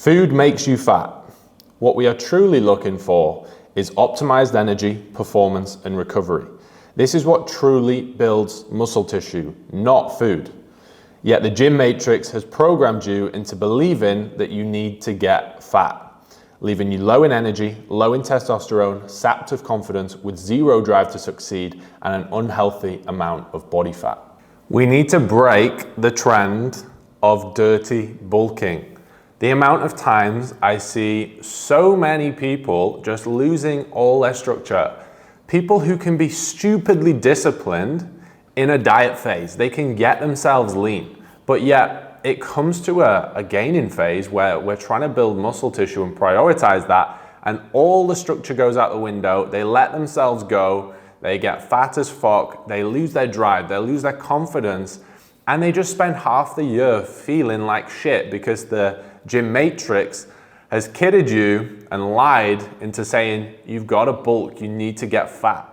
Food makes you fat. What we are truly looking for is optimized energy, performance, and recovery. This is what truly builds muscle tissue, not food. Yet the gym matrix has programmed you into believing that you need to get fat, leaving you low in energy, low in testosterone, sapped of confidence, with zero drive to succeed, and an unhealthy amount of body fat. We need to break the trend of dirty bulking. The amount of times I see so many people just losing all their structure. People who can be stupidly disciplined in a diet phase. They can get themselves lean, but yet it comes to a gaining phase where we're trying to build muscle tissue and prioritize that, and all the structure goes out the window. They let themselves go. They get fat as fuck. They lose their drive. They lose their confidence, and they just spend half the year feeling like shit because the gym matrix has kidded you and lied into saying you've got to bulk, you need to get fat.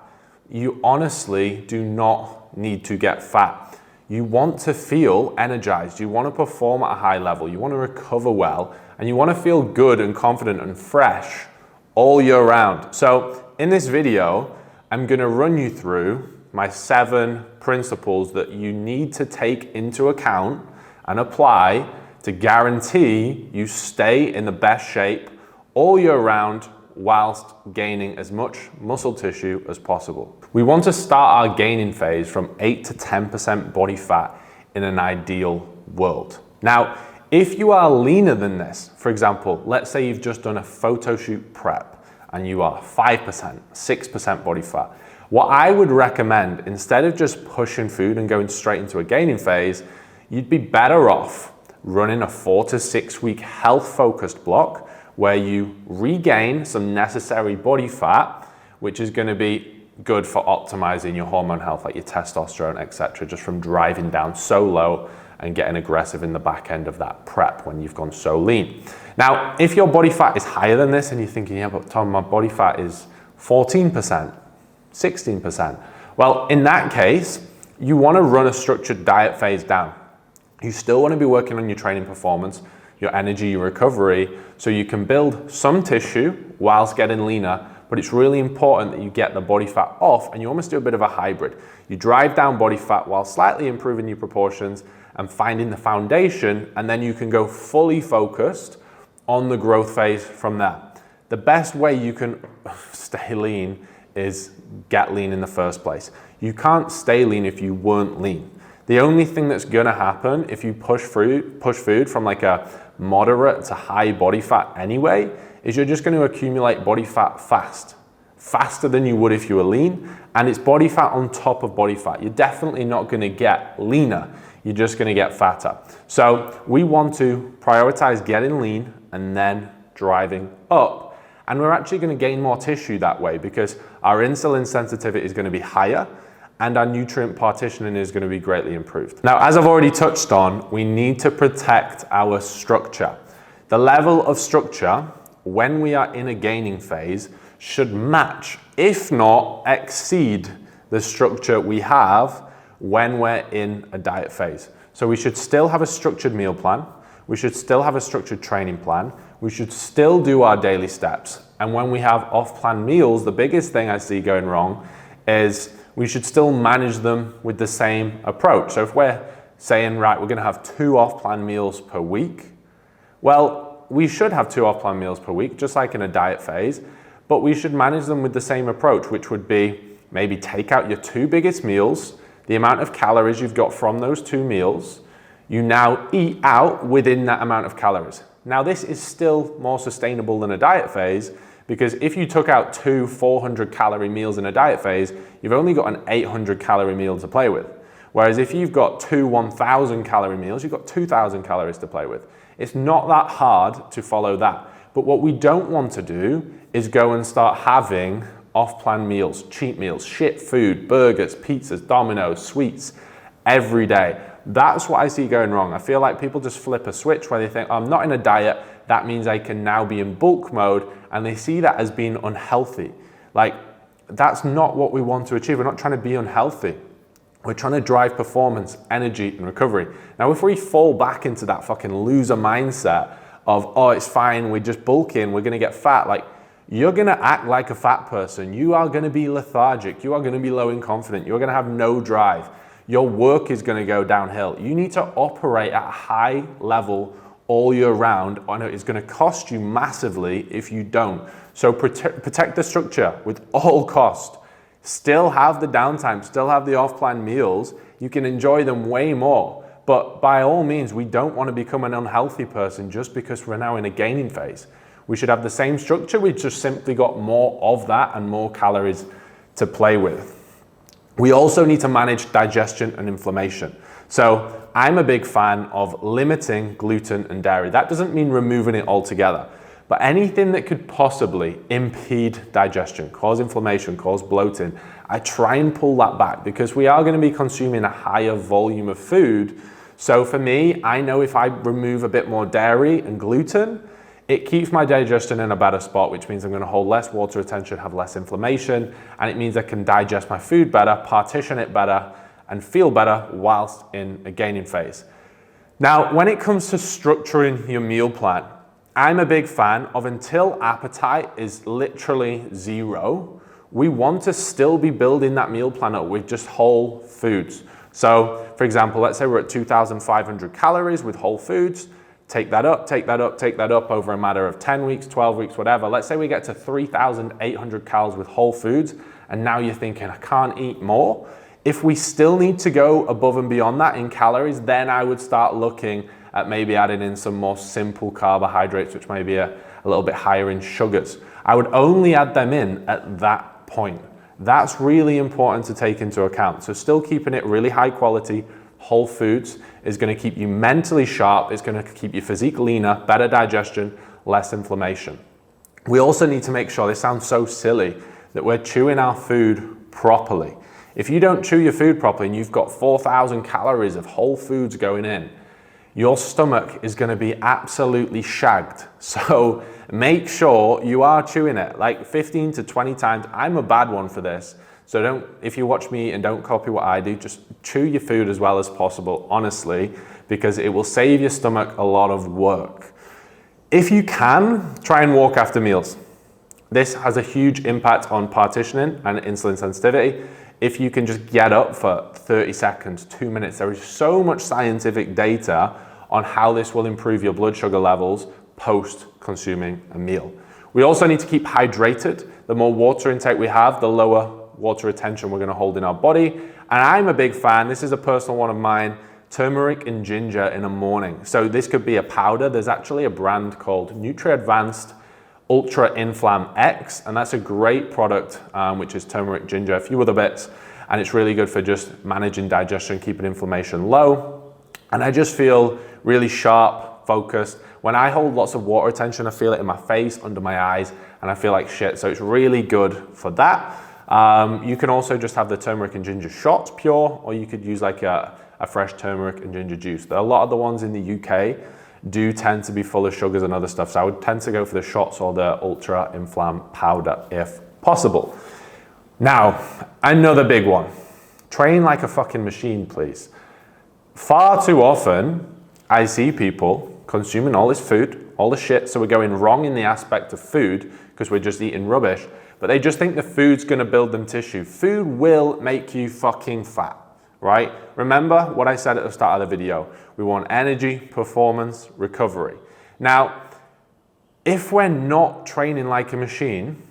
You honestly do not need to get fat. You want to feel energized, you want to perform at a high level, you want to recover well, and you want to feel good and confident and fresh all year round. So in this video, I'm going to run you through my 7 principles that you need to take into account and apply to guarantee you stay in the best shape all year round whilst gaining as much muscle tissue as possible. We want to start our gaining phase from 8 to 10% body fat in an ideal world. Now, if you are leaner than this, for example, let's say you've just done a photo shoot prep and you are 5%, 6% body fat, what I would recommend, instead of just pushing food and going straight into a gaining phase, you'd be better off running a 4 to 6 week health focused block where you regain some necessary body fat, which is going to be good for optimizing your hormone health, like your testosterone, etc., just from driving down so low and getting aggressive in the back end of that prep when you've gone so lean. Now, if your body fat is higher than this and you're thinking, yeah, but Tom, my body fat is 14%, 16%. Well, in that case, you want to run a structured diet phase down. You still want to be working on your training performance, your energy, your recovery, so you can build some tissue whilst getting leaner, but it's really important that you get the body fat off and you almost do a bit of a hybrid. You drive down body fat while slightly improving your proportions and finding the foundation, and then you can go fully focused on the growth phase from there. The best way you can stay lean is get lean in the first place. You can't stay lean if you weren't lean. The only thing that's gonna happen if you push food from like a moderate to high body fat anyway, is you're just gonna accumulate body fat faster than you would if you were lean, and it's body fat on top of body fat. You're definitely not gonna get leaner, you're just gonna get fatter. So we want to prioritize getting lean and then driving up. And we're actually gonna gain more tissue that way because our insulin sensitivity is gonna be higher, and our nutrient partitioning is going to be greatly improved. Now, as I've already touched on, we need to protect our structure. The level of structure when we are in a gaining phase should match, if not exceed, the structure we have when we're in a diet phase. So we should still have a structured meal plan. We should still have a structured training plan. We should still do our daily steps. And when we have off-plan meals, the biggest thing I see going wrong is we should still manage them with the same approach. So if we're saying, right, we're gonna have 2 off-plan meals per week, well, we should have 2 off-plan meals per week, just like in a diet phase, but we should manage them with the same approach, which would be maybe take out your 2 biggest meals, the amount of calories you've got from those 2 meals, you now eat out within that amount of calories. Now, this is still more sustainable than a diet phase, because if you took out 2 400 calorie meals in a diet phase, you've only got an 800 calorie meal to play with. Whereas if you've got 2 1,000 calorie meals, you've got 2,000 calories to play with. It's not that hard to follow that. But what we don't want to do is go and start having off-plan meals, cheat meals, shit food, burgers, pizzas, Domino's, sweets every day. That's what I see going wrong. I feel like people just flip a switch where they think, I'm not in a diet, that means I can now be in bulk mode, and they see that as being unhealthy. Like, that's not what we want to achieve. We're not trying to be unhealthy. We're trying to drive performance, energy, and recovery. Now, if we fall back into that fucking loser mindset of, oh, it's fine, we're just bulking, we're gonna get fat. Like, you're gonna act like a fat person. You are gonna be lethargic. You are gonna be low in confidence. You're gonna have no drive. Your work is gonna go downhill. You need to operate at a high level all year round, and it's gonna cost you massively if you don't. So protect the structure with all cost. Still have the downtime, still have the off-plan meals. You can enjoy them way more. But by all means, we don't wanna become an unhealthy person just because we're now in a gaining phase. We should have the same structure, we just simply got more of that and more calories to play with. We also need to manage digestion and inflammation. So I'm a big fan of limiting gluten and dairy. That doesn't mean removing it altogether, but anything that could possibly impede digestion, cause inflammation, cause bloating, I try and pull that back because we are gonna be consuming a higher volume of food. So for me, I know if I remove a bit more dairy and gluten, it keeps my digestion in a better spot, which means I'm gonna hold less water retention, have less inflammation, and it means I can digest my food better, partition it better, and feel better whilst in a gaining phase. Now, when it comes to structuring your meal plan, I'm a big fan of until appetite is literally zero, we want to still be building that meal plan up with just whole foods. So, for example, let's say we're at 2,500 calories with whole foods. Take that up, take that up, take that up over a matter of 10 weeks, 12 weeks, whatever. Let's say we get to 3,800 calories with whole foods, and now you're thinking, I can't eat more. If we still need to go above and beyond that in calories, then I would start looking at maybe adding in some more simple carbohydrates, which may be a little bit higher in sugars. I would only add them in at that point. That's really important to take into account. So still keeping it really high quality, whole foods is going to keep you mentally sharp, it's going to keep your physique leaner, better digestion, less inflammation. We also need to make sure, this sounds so silly, that we're chewing our food properly. If you don't chew your food properly and you've got 4,000 calories of whole foods going in, your stomach is going to be absolutely shagged. So make sure you are chewing it like 15 to 20 times. I'm a bad one for this. So if you watch me and don't copy what I do, just chew your food as well as possible, honestly, because it will save your stomach a lot of work. If you can, try and walk after meals. This has a huge impact on partitioning and insulin sensitivity. If you can just get up for 30 seconds, 2 minutes, there is so much scientific data on how this will improve your blood sugar levels post consuming a meal. We also need to keep hydrated. The more water intake we have, the lower water retention we're going to hold in our body. And I'm a big fan, this is a personal one of mine, turmeric and ginger in the morning. So this could be a powder. There's actually a brand called Nutri-Advanced Ultra Inflam X, and that's a great product, which is turmeric, ginger, a few other bits, and it's really good for just managing digestion, keeping inflammation low. And I just feel really sharp, focused. When I hold lots of water retention, I feel it in my face, under my eyes, and I feel like shit. So it's really good for that. You can also just have the turmeric and ginger shot pure, or you could use like a fresh turmeric and ginger juice. A lot of the ones in the UK do tend to be full of sugars and other stuff. So I would tend to go for the shots or the Ultra Inflam powder if possible. Now, another big one. Train like a fucking machine, please. Far too often, I see people consuming all this food, all the shit, so we're going wrong in the aspect of food because we're just eating rubbish, but they just think the food's gonna build them tissue. Food will make you fucking fat, right? Remember what I said at the start of the video. We want energy, performance, recovery. Now, if we're not training like a machine,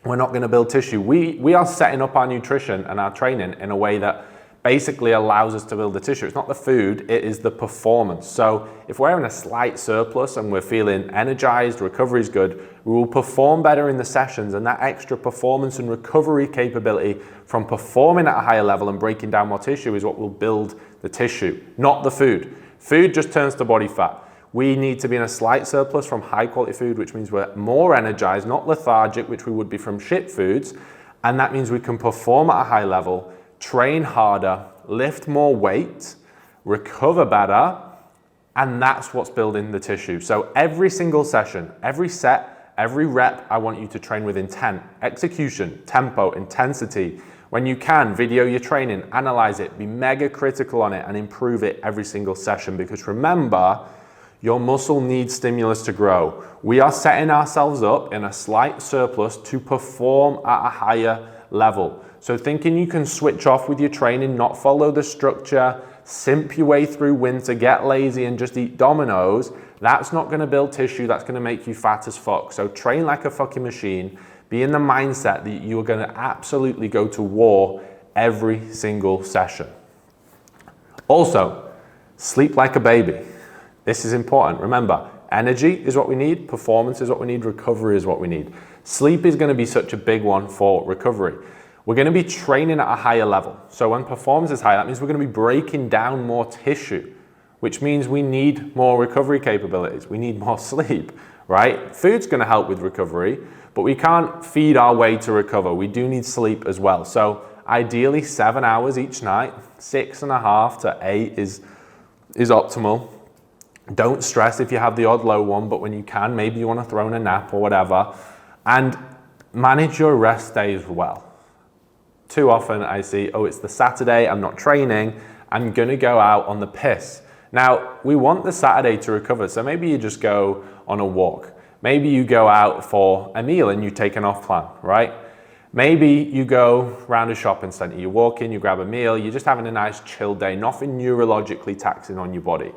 we're not gonna build tissue. We are setting up our nutrition and our training in a way that basically allows us to build the tissue. It's not the food, it is the performance. So if we're in a slight surplus and we're feeling energized, recovery is good, we will perform better in the sessions, and that extra performance and recovery capability from performing at a higher level and breaking down more tissue is what will build the tissue, not the food. Food just turns to body fat. We need to be in a slight surplus from high quality food, which means we're more energized, not lethargic, which we would be from shit foods. And that means we can perform at a high level, train harder, lift more weight, recover better, and that's what's building the tissue. So every single session, every set, every rep, I want you to train with intent, execution, tempo, intensity. When you can, video your training, analyze it, be mega critical on it, and improve it every single session. Because remember, Your muscle needs stimulus to grow. We are setting ourselves up in a slight surplus to perform at a higher level. So thinking you can switch off with your training, not follow the structure, simp your way through winter, get lazy and just eat Dominoes, that's not gonna build tissue, that's gonna make you fat as fuck. So train like a fucking machine, be in the mindset that you are gonna absolutely go to war every single session. Also, sleep like a baby. This is important. Remember, energy is what we need, performance is what we need, recovery is what we need. Sleep is gonna be such a big one for recovery. We're gonna be training at a higher level. So when performance is high, that means we're gonna be breaking down more tissue, which means we need more recovery capabilities. We need more sleep, right? Food's gonna help with recovery, but we can't feed our way to recover. We do need sleep as well. So ideally 7 hours each night, 6.5 to 8 is optimal. Don't stress if you have the odd low one, but when you can, maybe you wanna throw in a nap or whatever. And manage your rest days well. Too often I see, oh, it's the Saturday, I'm not training, I'm gonna go out on the piss. Now, we want the Saturday to recover, so maybe you just go on a walk. Maybe you go out for a meal and you take an off plan, right? Maybe you go round a shopping center, you walk in, you grab a meal, you're just having a nice chill day, nothing neurologically taxing on your body.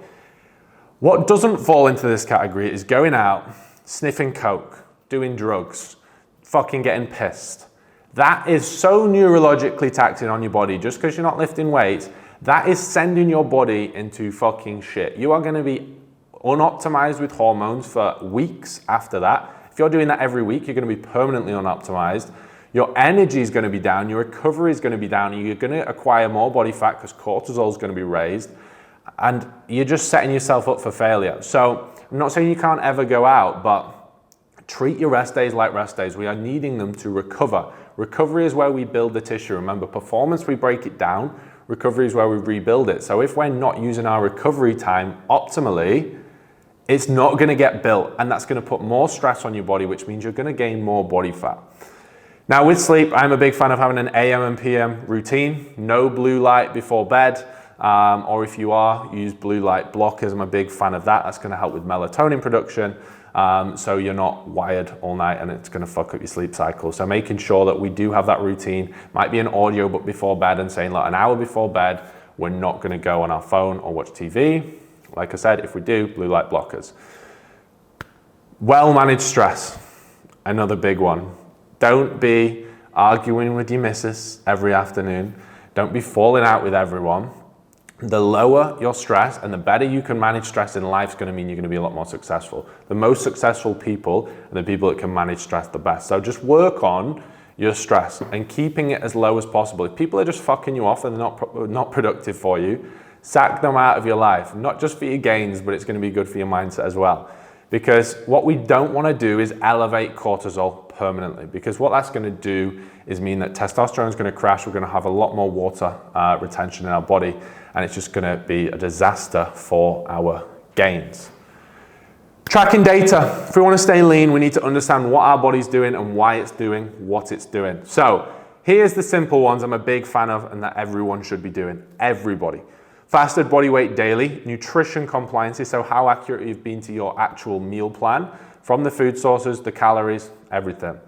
What doesn't fall into this category is going out, sniffing coke, doing drugs, fucking getting pissed. That is so neurologically taxing on your body just because you're not lifting weights. That is sending your body into fucking shit. You are going to be unoptimized with hormones for weeks after that. If you're doing that every week, you're going to be permanently unoptimized. Your energy is going to be down, your recovery is going to be down, you're going to acquire more body fat because cortisol is going to be raised, and you're just setting yourself up for failure. So I'm not saying you can't ever go out, but treat your rest days like rest days. We are needing them to recover. Recovery is where we build the tissue. Remember, performance, we break it down. Recovery is where we rebuild it. So if we're not using our recovery time optimally, it's not going to get built, and that's going to put more stress on your body, which means you're going to gain more body fat. Now with sleep, I'm a big fan of having an AM and PM routine. No blue light before bed, or if you are, use blue light blockers. I'm a big fan of that. That's going to help with melatonin production. So you're not wired all night and it's gonna fuck up your sleep cycle. So making sure that we do have that routine, might be an audio book before bed and saying, look, an hour before bed, we're not gonna go on our phone or watch TV. Like I said, if we do, blue light blockers. Well-managed stress, another big one. Don't be arguing with your missus every afternoon. Don't be falling out with everyone. The lower your stress and the better you can manage stress in life is going to mean you're going to be a lot more successful. The most successful people are the people that can manage stress the best. So just work on your stress and keeping it as low as possible. If people are just fucking you off and they're not productive for you, sack them out of your life. Not just for your gains, but it's going to be good for your mindset as well. Because what we don't want to do is elevate cortisol permanently, because what that's going to do is mean that testosterone is going to crash. We're going to have a lot more water retention in our body, and it's just going to be a disaster for our gains. Tracking data. If we want to stay lean, we need to understand what our body's doing and why it's doing what it's doing. So here's the simple ones I'm a big fan of and that everyone should be doing. Everybody. Fasted body weight daily, nutrition compliances, so how accurate you've been to your actual meal plan, from the food sources, the calories, everything.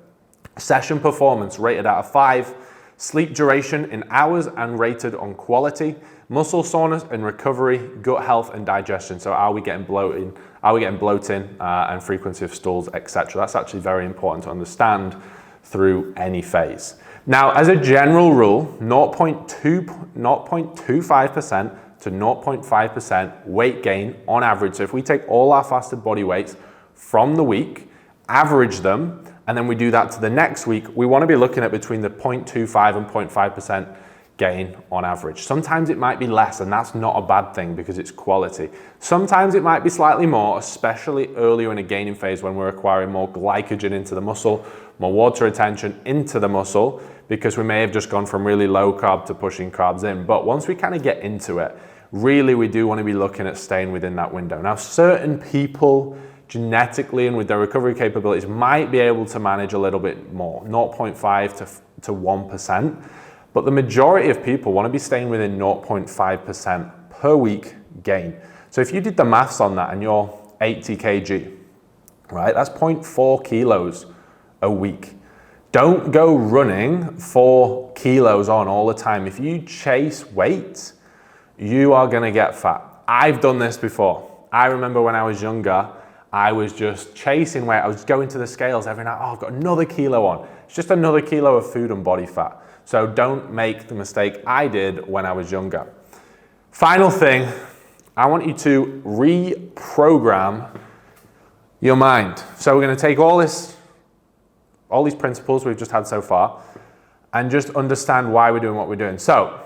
Session performance rated out of 5, sleep duration in hours and rated on quality, muscle soreness and recovery, gut health and digestion, so are we getting bloating, and frequency of stools, etc. That's actually very important to understand through any phase. Now, as a general rule, 0.25% to 0.5% weight gain on average. So if we take all our fasted body weights from the week, average them, and then we do that to the next week, we want to be looking at between the 0.25 and 0.5% gain on average. Sometimes it might be less, and that's not a bad thing because it's quality. Sometimes it might be slightly more, especially earlier in a gaining phase when we're acquiring more glycogen into the muscle, more water retention into the muscle, because we may have just gone from really low carb to pushing carbs in. But once we kind of get into it, really we do want to be looking at staying within that window. Now, certain people genetically and with their recovery capabilities might be able to manage a little bit more, 0.5 to 1%. But the majority of people want to be staying within 0.5% per week gain. So if you did the maths on that and you're 80 kg, right? That's 0.4 kilos a week. Don't go running 4 kilos on all the time. If you chase weight, you are gonna get fat. I've done this before. I remember when I was younger, I was just chasing weight. I was going to the scales every night. Oh, I've got another kilo on. It's just another kilo of food and body fat. So don't make the mistake I did when I was younger. Final thing, I want you to reprogram your mind. So we're gonna take all these principles we've just had so far and just understand why we're doing what we're doing. So,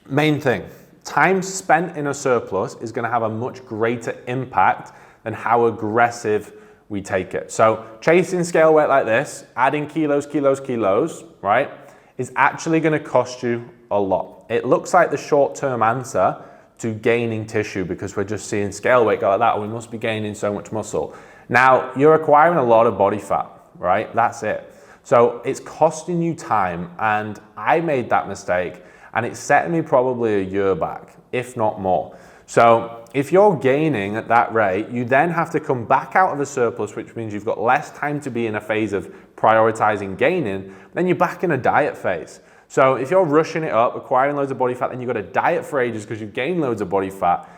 main thing, time spent in a surplus is gonna have a much greater impact than how aggressive we take it. So chasing scale weight like this, adding kilos, right, is actually gonna cost you a lot. It looks like the short-term answer to gaining tissue because we're just seeing scale weight go like that, or we must be gaining so much muscle. Now, you're acquiring a lot of body fat, right? That's it. So it's costing you time, and I made that mistake, and it set me probably a year back, if not more. So if you're gaining at that rate, you then have to come back out of a surplus, which means you've got less time to be in a phase of prioritizing gaining, then you're back in a diet phase. So if you're rushing it up, acquiring loads of body fat, then you've got to diet for ages because you've gained loads of body fat,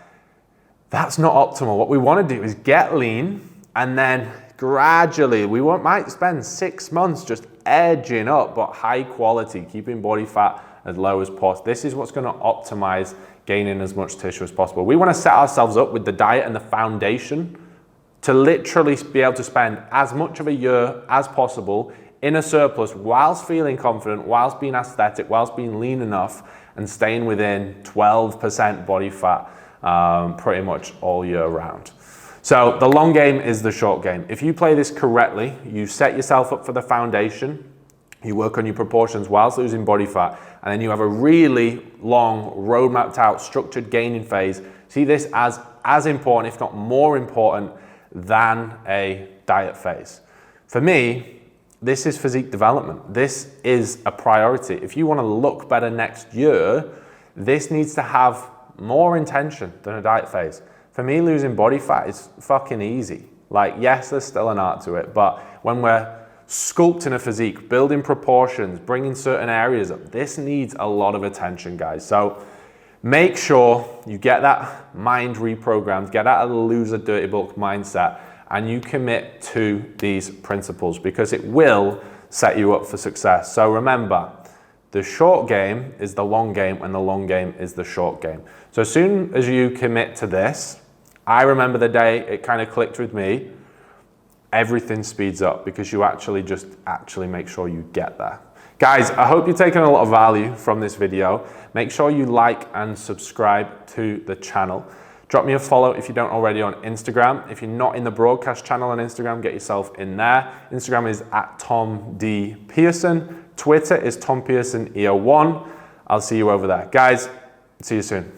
that's not optimal. What we want to do is get lean, and then gradually, might spend 6 months just edging up, but high quality, keeping body fat as low as possible. This is what's going to optimize gaining as much tissue as possible. We want to set ourselves up with the diet and the foundation to literally be able to spend as much of a year as possible in a surplus whilst feeling confident, whilst being aesthetic, whilst being lean enough and staying within 12% body fat pretty much all year round. So the long game is the short game. If you play this correctly, you set yourself up for the foundation, you work on your proportions whilst losing body fat, and then you have a really long road mapped out structured gaining phase. See this as important, if not more important, than a diet phase. For me, this is physique development. This is a priority. If you want to look better next year, this needs to have more intention than a diet phase. For me, losing body fat is fucking easy. Like, yes, there's still an art to it, but when we're sculpting a physique, building proportions, bringing certain areas up, this needs a lot of attention, guys. So make sure you get that mind reprogrammed, get out of the loser dirty bulk mindset, and you commit to these principles because it will set you up for success. So remember, the short game is the long game and the long game is the short game. So as soon as you commit to this, I remember the day it kind of clicked with me, everything speeds up because you actually make sure you get there. Guys, I hope you're taking a lot of value from this video. Make sure you like and subscribe to the channel. Drop me a follow if you don't already on Instagram. If you're not in the broadcast channel on Instagram, get yourself in there. Instagram is @TomDPearson. Twitter is TomPearsonEO1. I'll see you over there. Guys, see you soon.